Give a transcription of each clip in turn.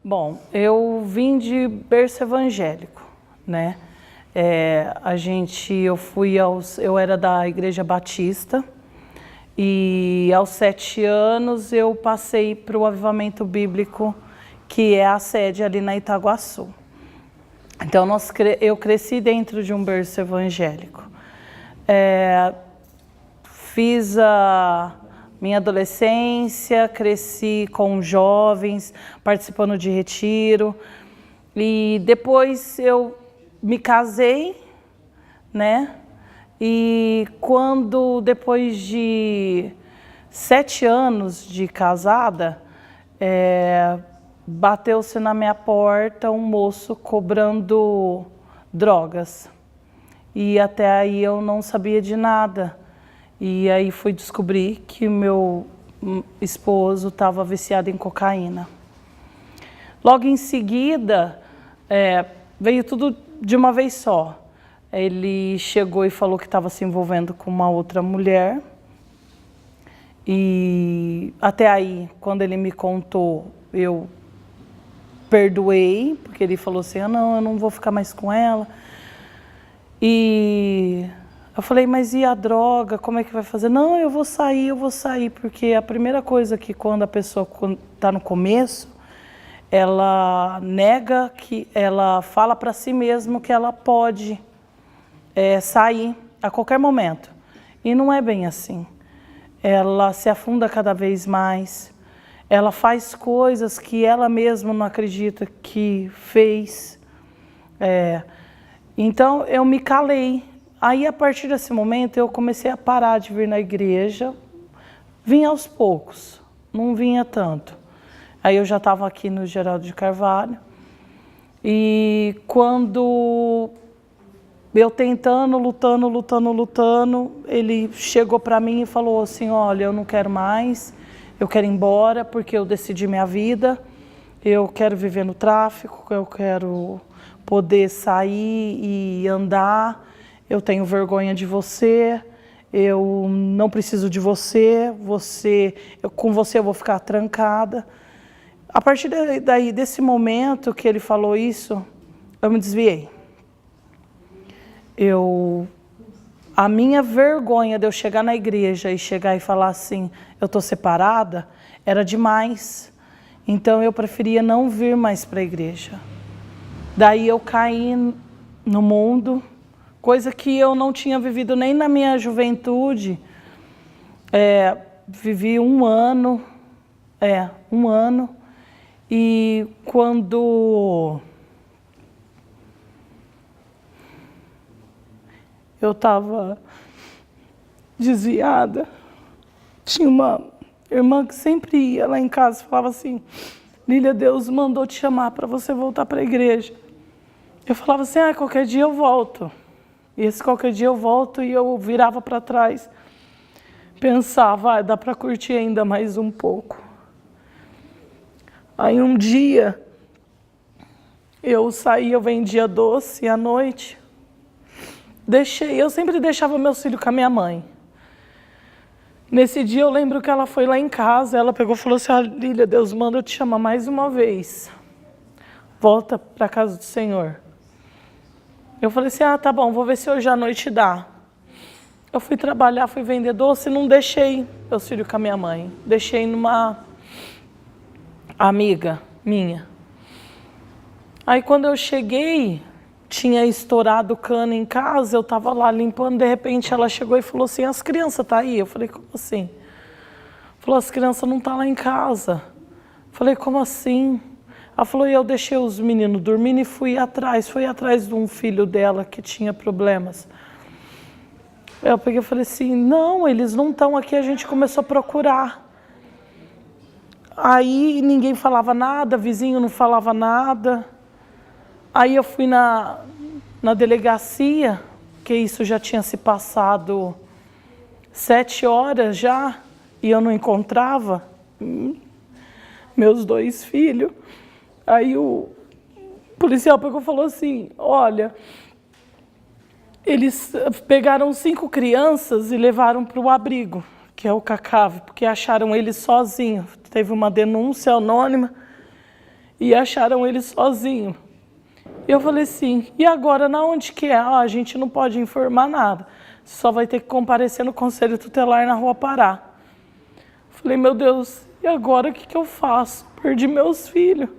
Bom, eu vim de berço evangélico, né? Eu era da Igreja Batista e aos 7 anos eu passei para o Avivamento Bíblico, que é a sede ali na Itaguaçu. Então eu cresci dentro de um berço evangélico. Fiz a minha adolescência, cresci com jovens, participando de retiro. E depois eu me casei, né? E depois de 7 anos de casada, bateu-se na minha porta um moço cobrando drogas. E até aí eu não sabia de nada. E aí fui descobrir que o meu esposo estava viciado em cocaína. Logo em seguida, veio tudo de uma vez só. Ele chegou e falou que estava se envolvendo com uma outra mulher. E até aí, quando ele me contou, eu perdoei, porque ele falou assim, não, eu não vou ficar mais com ela. E eu falei, mas e a droga, como é que vai fazer? Não, eu vou sair, porque a primeira coisa que quando a pessoa está no começo, ela nega, que ela fala para si mesma que ela pode sair a qualquer momento. E não é bem assim. Ela se afunda cada vez mais, ela faz coisas que ela mesma não acredita que fez. Então eu me calei. Aí a partir desse momento eu comecei a parar de vir na igreja, vinha aos poucos, não vinha tanto. Aí eu já estava aqui no Geraldo de Carvalho e quando eu tentando, lutando, ele chegou para mim e falou assim, olha, eu não quero mais, eu quero ir embora porque eu decidi minha vida, eu quero viver no tráfico, eu quero poder sair e andar, eu tenho vergonha de você, eu não preciso de você, com você eu vou ficar trancada. A partir desse momento que ele falou isso, eu me desviei. A minha vergonha de eu chegar na igreja e chegar e falar assim, eu estou separada, era demais. Então eu preferia não vir mais para a igreja. Daí eu caí no mundo, coisa que eu não tinha vivido nem na minha juventude. Vivi um ano, e quando eu estava desviada, tinha uma irmã que sempre ia lá em casa e falava assim, Lília, Deus mandou te chamar para você voltar para a igreja. Eu falava assim, qualquer dia eu volto. E esse qualquer dia eu volto e eu virava para trás. Pensava, dá para curtir ainda mais um pouco. Aí um dia, eu saía, eu vendia doce à noite. Eu sempre deixava meus filhos com a minha mãe. Nesse dia eu lembro que ela foi lá em casa, ela pegou e falou assim, Lília, Deus manda eu te chamar mais uma vez. Volta para a casa do Senhor. Eu falei assim, tá bom, vou ver se hoje à noite dá. Eu fui trabalhar, fui vender doce e não deixei meus filhos com a minha mãe. Deixei numa amiga minha. Aí quando eu cheguei, tinha estourado o cano em casa, eu estava lá limpando, de repente ela chegou e falou assim, as crianças estão aí? Eu falei, como assim? Falou, as crianças não estão lá em casa. Eu falei, como assim? Ela falou, e eu deixei os meninos dormindo e fui atrás de um filho dela que tinha problemas. Eu peguei e falei assim, não, eles não estão aqui, a gente começou a procurar. Aí ninguém falava nada, vizinho não falava nada. Aí eu fui na delegacia, que isso já tinha se passado 7 horas já, e eu não encontrava meus 2 filhos. Aí o policial pegou e falou assim, olha, eles pegaram 5 crianças e levaram para o abrigo, que é o CACAV, porque acharam eles sozinhos. Teve uma denúncia anônima e acharam ele sozinho. E eu falei assim, e agora, na onde que é? A gente não pode informar nada, só vai ter que comparecer no Conselho Tutelar na Rua Pará. Falei, meu Deus, e agora o que eu faço? Perdi meus filhos.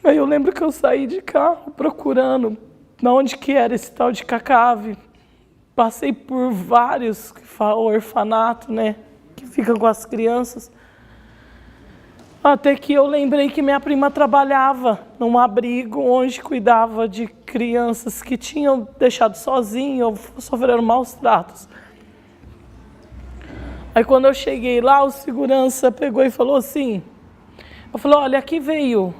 Aí eu lembro que eu saí de carro procurando onde que era esse tal de Cacave. Passei por vários que falam orfanato, né? Que fica com as crianças. Até que eu lembrei que minha prima trabalhava num abrigo onde cuidava de crianças que tinham deixado sozinho ou sofreram maus tratos. Aí quando eu cheguei lá, o segurança pegou e falou assim, eu falei, olha, aqui veio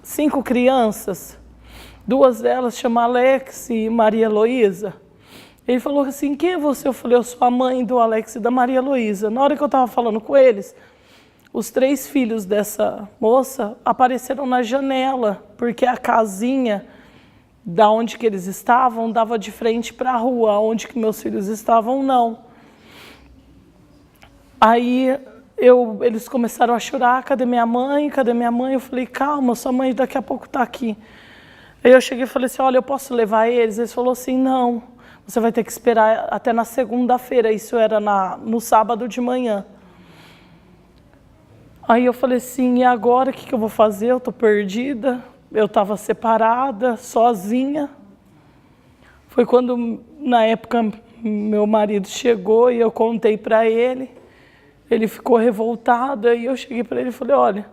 5 crianças, 2 delas chamam Alex e Maria Heloísa. Ele falou assim, quem é você? Eu falei, eu sou a mãe do Alex e da Maria Heloísa. Na hora que eu estava falando com eles, os 3 filhos dessa moça apareceram na janela, porque a casinha da onde que eles estavam dava de frente para a rua, onde que meus filhos estavam, não. Aí eles começaram a chorar, cadê minha mãe? Cadê minha mãe? Eu falei, calma, sua mãe daqui a pouco está aqui. Aí eu cheguei e falei assim, olha, eu posso levar eles? Eles falaram assim, não, você vai ter que esperar até na segunda-feira, isso era no sábado de manhã. Aí eu falei assim, e agora o que eu vou fazer? Eu estou perdida, eu estava separada, sozinha. Foi quando, na época, meu marido chegou e eu contei para ele. Ele ficou revoltado e eu cheguei para ele e falei, olha,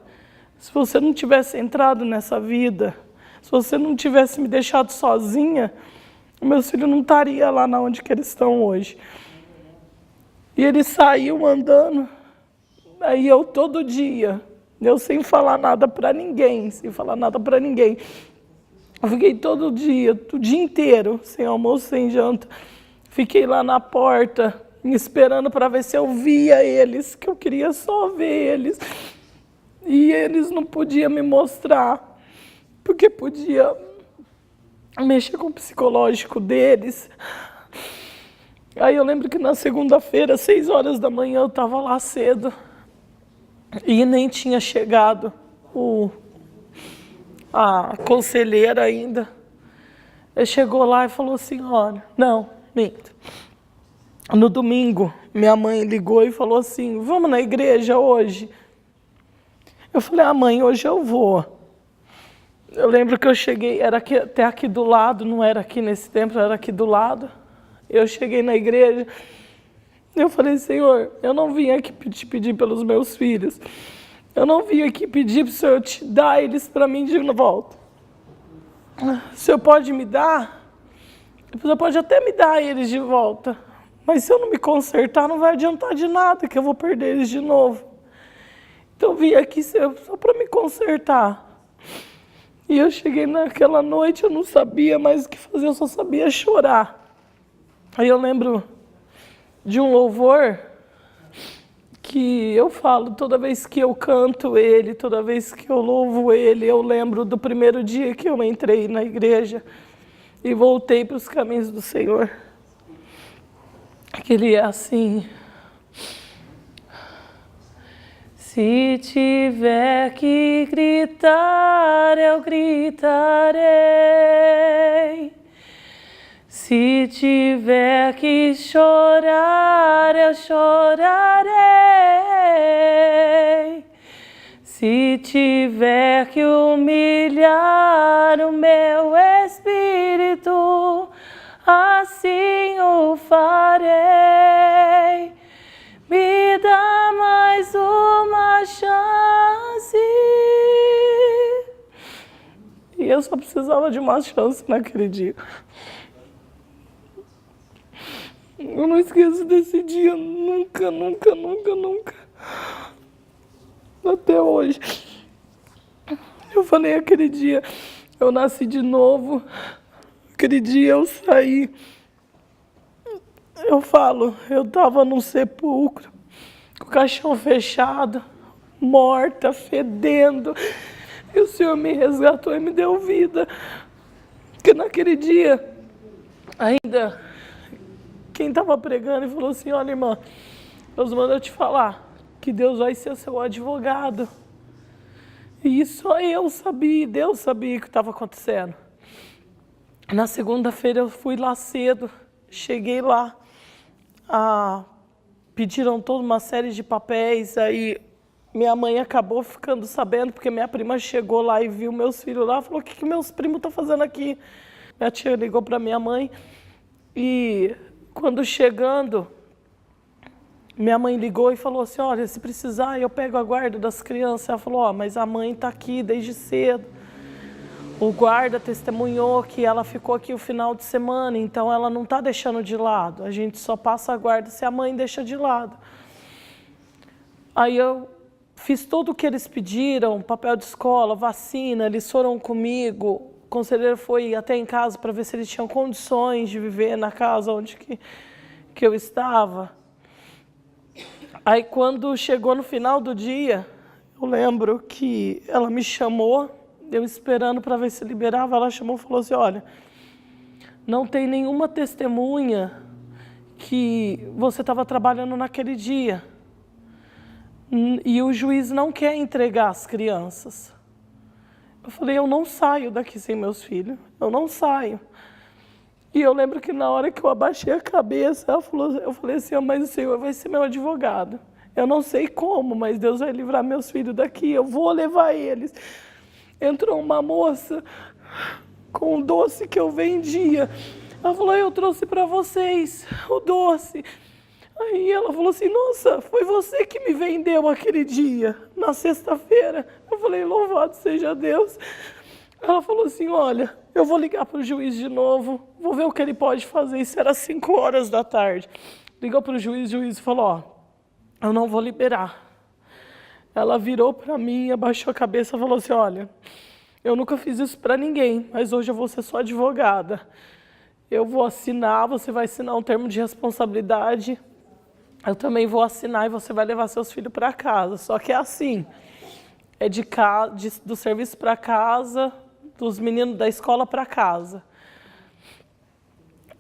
se você não tivesse entrado nessa vida, se você não tivesse me deixado sozinha, meus filhos não estariam lá onde que eles estão hoje. E ele saiu andando, aí eu todo dia, eu sem falar nada para ninguém, eu fiquei todo dia, o dia inteiro, sem almoço, sem janta, fiquei lá na porta, esperando para ver se eu via eles, que eu queria só ver eles. E eles não podiam me mostrar, porque podia mexer com o psicológico deles. Aí eu lembro que na segunda-feira, 6 horas da manhã, eu estava lá cedo. E nem tinha chegado a conselheira ainda. Ele chegou lá e falou assim, olha, não, minto. No domingo, minha mãe ligou e falou assim, vamos na igreja hoje? Eu falei, mãe, hoje eu vou. Eu lembro que eu cheguei, era até aqui do lado, não era aqui nesse templo, era aqui do lado. Eu cheguei na igreja, eu falei, Senhor, eu não vim aqui te pedir pelos meus filhos. Eu não vim aqui pedir para o Senhor te dar eles para mim de volta. O Senhor pode me dar? O Senhor pode até me dar eles de volta. Mas se eu não me consertar, não vai adiantar de nada, que eu vou perder eles de novo. Então eu vim aqui só para me consertar. E eu cheguei naquela noite, eu não sabia mais o que fazer, eu só sabia chorar. Aí eu lembro de um louvor que eu falo, toda vez que eu canto ele, toda vez que eu louvo ele, eu lembro do primeiro dia que eu entrei na igreja e voltei para os caminhos do Senhor. Que ele é assim, se tiver que gritar, eu gritarei. Se tiver que chorar, eu chorarei. Se tiver que humilhar o meu espírito, assim o farei. Me dá mais uma chance. E eu só precisava de uma chance naquele dia. Eu não esqueço desse dia nunca, nunca, nunca, nunca. Até hoje. Eu falei, aquele dia eu nasci de novo. Aquele dia eu saí. Eu falo, eu estava num sepulcro, com o caixão fechado, morta, fedendo. E o Senhor me resgatou e me deu vida. Porque naquele dia, ainda, quem estava pregando e falou assim, olha, irmã, Deus manda te falar que Deus vai ser seu advogado. E só eu sabia, Deus sabia o que estava acontecendo. Na segunda-feira eu fui lá cedo, cheguei lá, pediram toda uma série de papéis, aí minha mãe acabou ficando sabendo, porque minha prima chegou lá e viu meus filhos lá, falou, o que meus primos estão fazendo aqui? Minha tia ligou para minha mãe e quando chegando, minha mãe ligou e falou assim, olha, se precisar eu pego a guarda das crianças. Ela falou, mas a mãe está aqui desde cedo. O guarda testemunhou que ela ficou aqui o final de semana, então ela não está deixando de lado. A gente só passa a guarda se a mãe deixa de lado. Aí eu fiz tudo o que eles pediram, papel de escola, vacina, eles foram comigo. O conselheiro foi até em casa para ver se eles tinham condições de viver na casa onde que eu estava. Aí quando chegou no final do dia, eu lembro que ela me chamou, eu esperando para ver se liberava, ela chamou e falou assim, olha, não tem nenhuma testemunha que você estava trabalhando naquele dia. E o juiz não quer entregar as crianças. Eu falei, eu não saio daqui sem meus filhos, eu não saio. E eu lembro que na hora que eu abaixei a cabeça, eu falei assim, mas o Senhor vai ser meu advogado. Eu não sei como, mas Deus vai livrar meus filhos daqui, eu vou levar eles. Entrou uma moça com um doce que eu vendia. Ela falou, eu trouxe para vocês o doce. Aí ela falou assim, nossa, foi você que me vendeu aquele dia, na sexta-feira. Eu falei, louvado seja Deus. Ela falou assim, olha, eu vou ligar para o juiz de novo, vou ver o que ele pode fazer. Isso era 5 horas da tarde. Ligou para o juiz falou, ó, eu não vou liberar. Ela virou para mim, abaixou a cabeça e falou assim, olha, eu nunca fiz isso para ninguém, mas hoje eu vou ser sua advogada. Eu vou assinar, você vai assinar um termo de responsabilidade. Eu também vou assinar e você vai levar seus filhos para casa. Só que é assim, é do serviço para casa, dos meninos da escola para casa.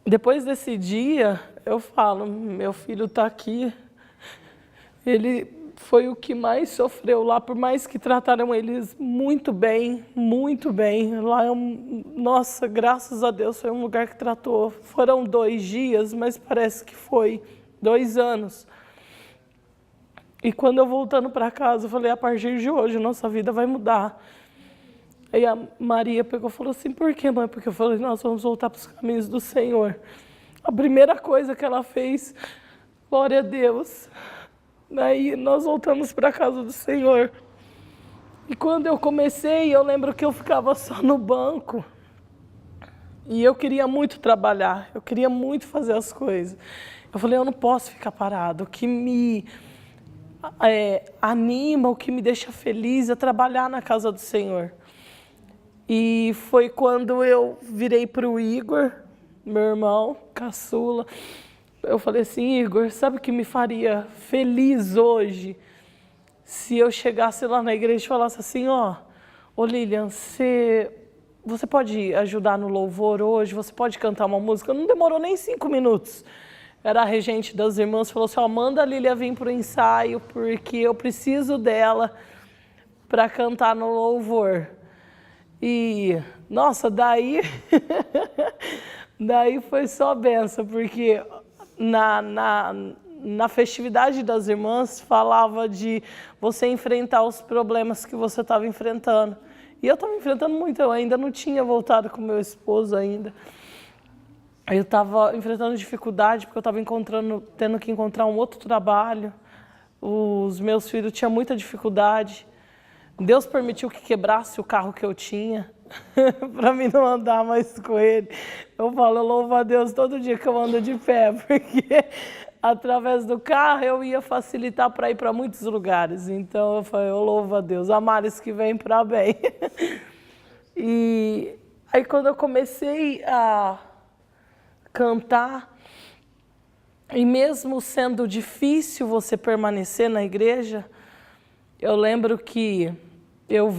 Depois desse dia, eu falo, meu filho está aqui, ele foi o que mais sofreu lá, por mais que trataram eles muito bem, muito bem. Lá nossa, graças a Deus, foi um lugar que tratou. Foram 2 dias, mas parece que foi 2 anos. E quando eu voltando para casa, eu falei, a partir de hoje, nossa vida vai mudar. Aí a Maria pegou e falou assim, por que, mãe? Porque eu falei, nós vamos voltar para os caminhos do Senhor. A primeira coisa que ela fez, glória a Deus. Daí nós voltamos para a casa do Senhor. E quando eu comecei, eu lembro que eu ficava só no banco. E eu queria muito trabalhar, eu queria muito fazer as coisas. Eu falei, eu não posso ficar parado. O que me anima, o que me deixa feliz é trabalhar na casa do Senhor. E foi quando eu virei para o Igor, meu irmão, caçula. Eu falei assim, Igor, sabe o que me faria feliz hoje? Se eu chegasse lá na igreja e falasse assim, ó, Lilian, você pode ajudar no louvor hoje? Você pode cantar uma música? Não demorou nem 5 minutos. Era a regente das irmãs, falou assim, ó, manda a Lilian vir para o ensaio, porque eu preciso dela para cantar no louvor. E, nossa, daí foi só benção, porque na festividade das irmãs falava de você enfrentar os problemas que você estava enfrentando. E eu estava enfrentando muito, eu ainda não tinha voltado com meu esposo ainda. Eu estava enfrentando dificuldade porque eu estava tendo que encontrar um outro trabalho. Os meus filhos tinham muita dificuldade. Deus permitiu que quebrasse o carro que eu tinha para mim não andar mais com ele. Eu falo, eu louvo a Deus todo dia que eu ando de pé, porque através do carro eu ia facilitar para ir para muitos lugares. Então eu falei, eu louvo a Deus, há males que vêm para bem. E aí quando eu comecei a cantar, e mesmo sendo difícil você permanecer na igreja, eu lembro que eu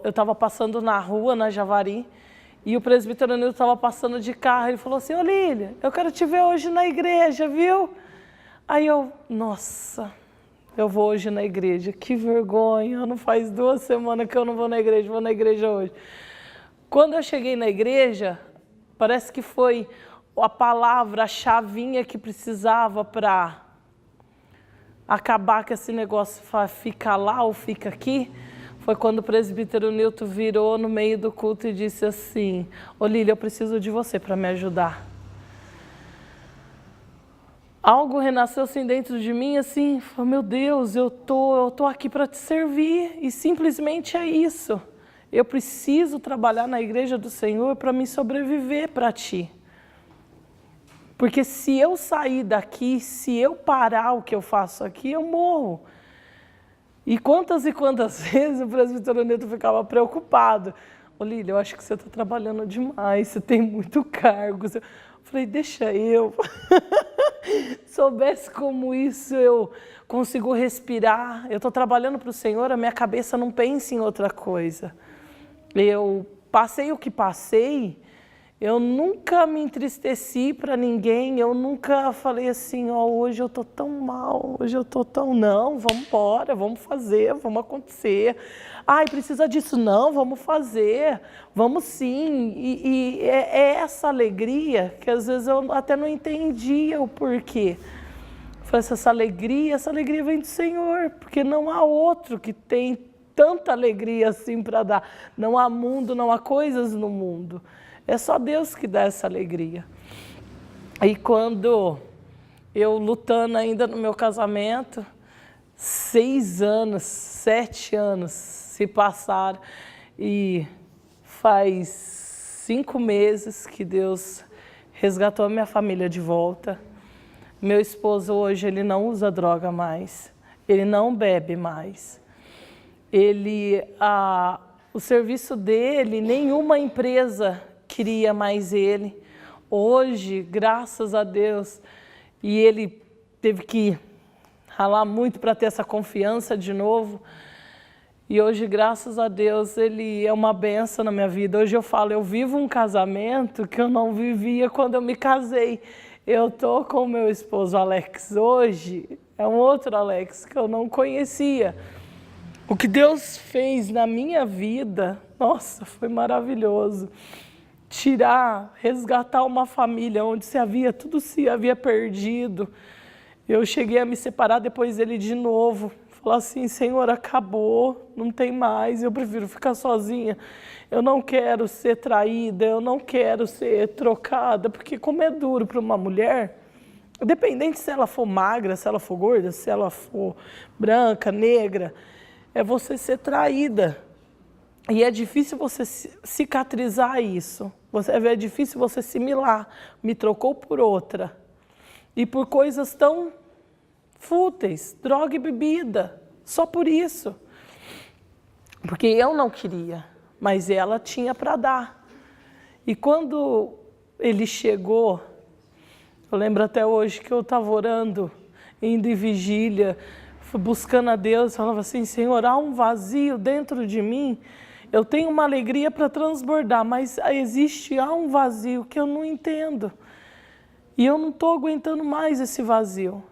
estava passando na rua, na Javari, e o presbítero Nilton estava passando de carro, ele falou assim, ô Lília, eu quero te ver hoje na igreja, viu? Aí eu, nossa, eu vou hoje na igreja. Que vergonha, não faz 2 semanas que eu não vou na igreja, vou na igreja hoje. Quando eu cheguei na igreja, parece que foi a palavra, a chavinha que precisava para acabar com esse negócio, fica lá ou fica aqui. Foi quando o presbítero Nilton virou no meio do culto e disse assim: ô Lília, eu preciso de você para me ajudar. Algo renasceu assim dentro de mim, assim, meu Deus, eu tô aqui para te servir, e simplesmente é isso. Eu preciso trabalhar na igreja do Senhor para me sobreviver para ti. Porque se eu sair daqui, se eu parar o que eu faço aqui, eu morro. E quantas vezes o presbítero Neto ficava preocupado. Ô Lília, eu acho que você está trabalhando demais, você tem muito cargo. Eu falei, deixa eu. Soubesse como isso eu consigo respirar. Eu estou trabalhando para o Senhor, a minha cabeça não pensa em outra coisa. Eu passei o que passei, eu nunca me entristeci para ninguém, eu nunca falei assim, ó, hoje eu estou tão mal, hoje eu estou tão... Não, vamos embora, vamos fazer, vamos acontecer. Ai, precisa disso? Não, vamos fazer, vamos sim. E é essa alegria que às vezes eu até não entendia o porquê. Eu falei, essa alegria vem do Senhor, porque não há outro que tem tanta alegria assim para dar. Não há mundo, não há coisas no mundo. É só Deus que dá essa alegria. E quando eu lutando ainda no meu casamento, 6 anos, 7 anos se passaram e faz 5 meses que Deus resgatou a minha família de volta. Meu esposo hoje, ele não usa droga mais, ele não bebe mais. O serviço dele, nenhuma empresa queria mais ele. Hoje, graças a Deus, e ele teve que ralar muito para ter essa confiança de novo. E hoje, graças a Deus, ele é uma bênção na minha vida. Hoje eu falo, eu vivo um casamento que eu não vivia quando eu me casei. Eu tô com o meu esposo Alex hoje, é um outro Alex que eu não conhecia. O que Deus fez na minha vida, nossa, foi maravilhoso. Resgatar uma família onde tudo se havia perdido. Eu cheguei a me separar depois dele de novo. Falar assim, Senhor, acabou, não tem mais, eu prefiro ficar sozinha. Eu não quero ser traída, eu não quero ser trocada, porque como é duro para uma mulher, independente se ela for magra, se ela for gorda, se ela for branca, negra, é você ser traída. E é difícil você cicatrizar isso. É difícil você assimilar. Me trocou por outra. E por coisas tão fúteis, droga e bebida. Só por isso. Porque eu não queria, mas ela tinha para dar. E quando ele chegou, eu lembro até hoje que eu estava orando, indo em vigília, buscando a Deus, falava assim, Senhor, há um vazio dentro de mim, eu tenho uma alegria para transbordar, mas há um vazio que eu não entendo. E eu não estou aguentando mais esse vazio.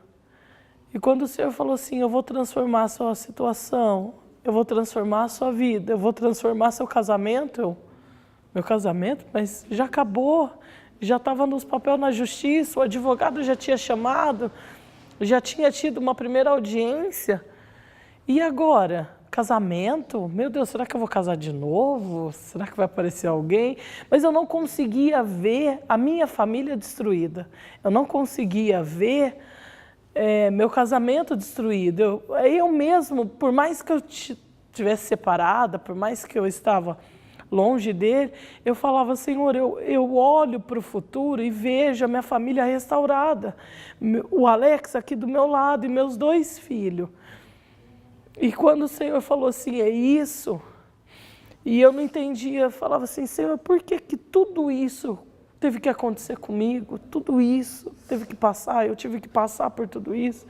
E quando o Senhor falou assim, eu vou transformar a sua situação, eu vou transformar a sua vida, eu vou transformar seu casamento, meu casamento, mas já acabou, já estava nos papéis na justiça, o advogado já tinha chamado, já tinha tido uma primeira audiência. E agora? Casamento? Meu Deus, será que eu vou casar de novo? Será que vai aparecer alguém? Mas eu não conseguia ver a minha família destruída. Eu não conseguia ver meu casamento destruído. Eu mesmo, por mais que eu estivesse separada, por mais que eu estava longe dele, eu falava, Senhor, eu olho para o futuro e vejo a minha família restaurada. O Alex aqui do meu lado e meus 2 filhos. E quando o Senhor falou assim, é isso, e eu não entendia, eu falava assim, Senhor, por que tudo isso teve que acontecer comigo? Tudo isso teve que passar, eu tive que passar por tudo isso.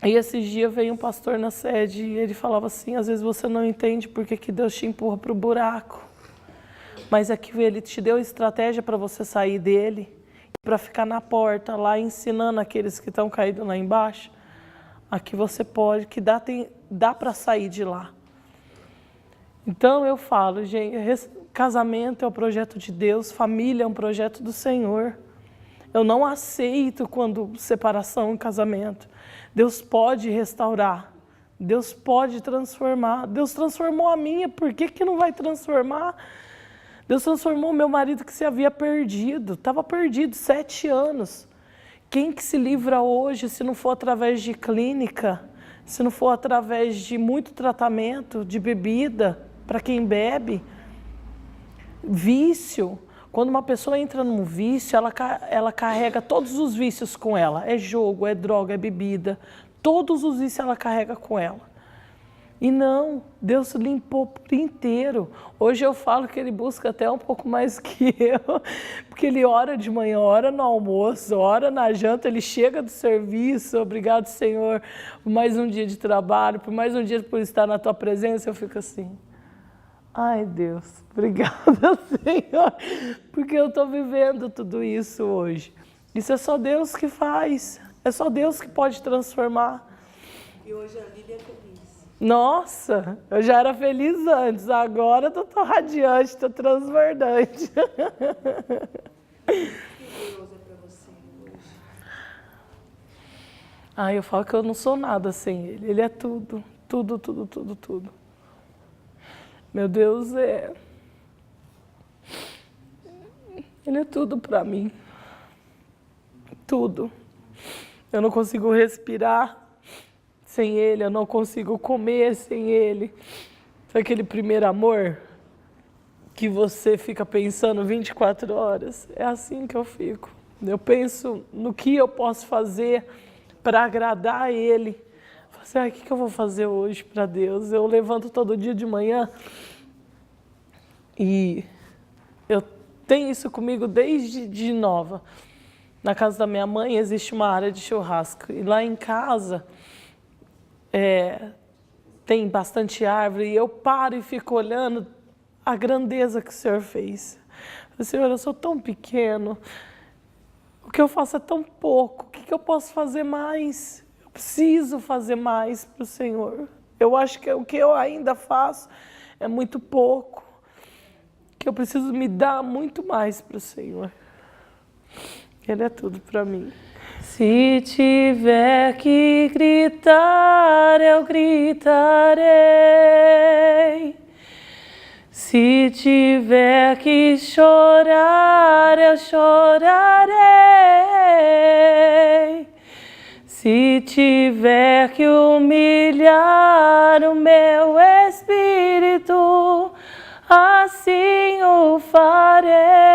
E esses dias veio um pastor na sede e ele falava assim, às vezes você não entende por que Deus te empurra para o buraco, mas é que ele te deu estratégia para você sair dele, para ficar na porta lá ensinando aqueles que estão caídos lá embaixo Aqui você pode, que dá para sair de lá. Então eu falo, gente, casamento é um projeto de Deus, família é um projeto do Senhor. Eu não aceito quando separação e casamento. Deus pode restaurar, Deus pode transformar. Deus transformou a minha, por que não vai transformar? Deus transformou meu marido que se havia perdido, estava perdido 7 anos. Quem que se livra hoje se não for através de clínica, se não for através de muito tratamento, de bebida, para quem bebe? Vício. Quando uma pessoa entra num vício, ela carrega todos os vícios com ela. É jogo, é droga, é bebida. Todos os vícios ela carrega com ela. E não, Deus limpou por inteiro. Hoje eu falo que Ele busca até um pouco mais que eu, porque Ele ora de manhã, ora no almoço, ora na janta, Ele chega do serviço, obrigado Senhor, por mais um dia de trabalho, por mais um dia por estar na Tua presença, eu fico assim, ai Deus, obrigada Senhor, porque eu estou vivendo tudo isso hoje. Isso é só Deus que faz, é só Deus que pode transformar. E hoje a Lília é feliz. Nossa, eu já era feliz antes, agora eu tô radiante, estou transbordante. O que Deus é para você hoje? Eu falo que eu não sou nada sem Ele, Ele é tudo, tudo, tudo, tudo, tudo. Meu Deus Ele é tudo para mim, tudo. Eu não consigo respirar sem Ele, eu não consigo comer sem Ele. Sabe aquele primeiro amor que você fica pensando 24 horas? É assim que eu fico. Eu penso no que eu posso fazer para agradar a Ele. O que eu vou fazer hoje para Deus? Eu levanto todo dia de manhã e eu tenho isso comigo desde de nova. Na casa da minha mãe existe uma área de churrasco e lá em casa tem bastante árvore e eu paro e fico olhando a grandeza que o Senhor fez. Senhor, eu sou tão pequeno, o que eu faço é tão pouco, o que eu posso fazer mais? Eu preciso fazer mais para o Senhor. Eu acho que o que eu ainda faço é muito pouco, que eu preciso me dar muito mais para o Senhor. Ele é tudo para mim. Se tiver que gritar, eu gritarei. Se tiver que chorar, eu chorarei. Se tiver que humilhar o meu espírito, assim o farei.